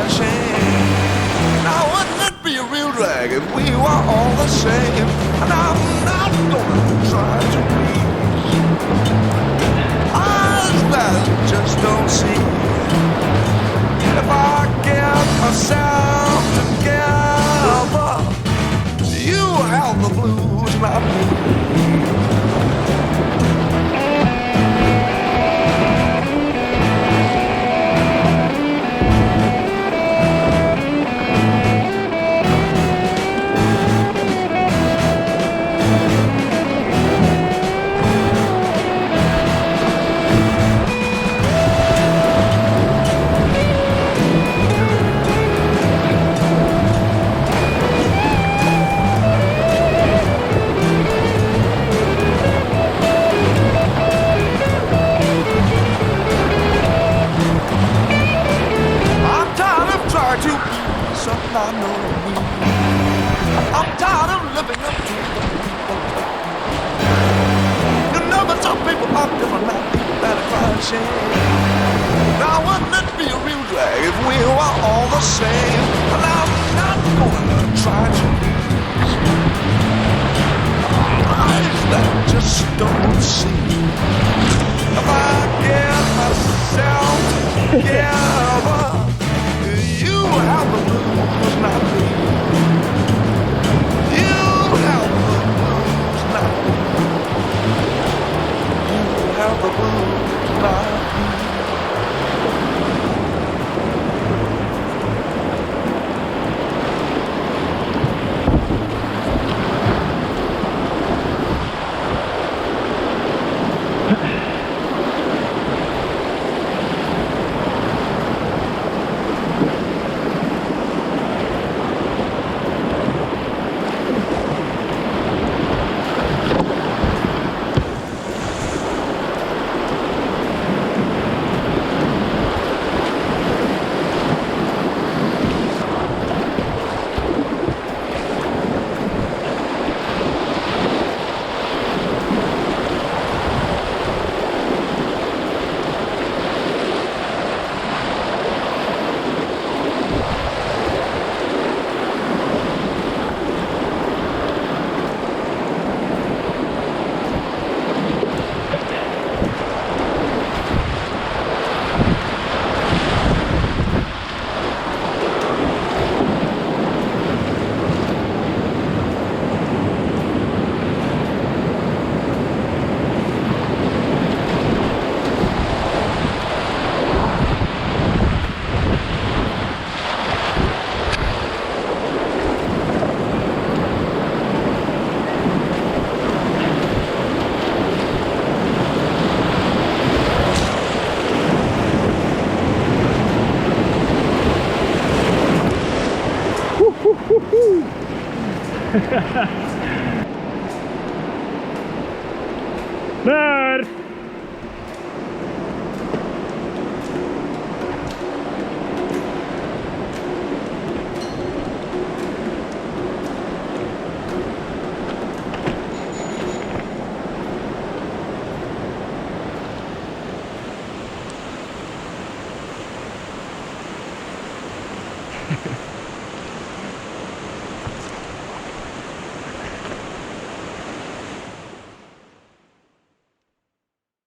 crashing. Now wouldn't it be a real drag if we were all the same? And I'm not gonna try to please eyes that just don't see. If I get myself together, you have the blues, not me. Something I know me. I'm tired of living up to the people. You never tell people I'm different, not people that are crashing. Now wouldn't it be a real drag if we were all the same? And I'm not gonna try to please eyes that just don't see. If I get myself together, you have the blues, not me. You have the blues, not me. You have the blues, not me. Där!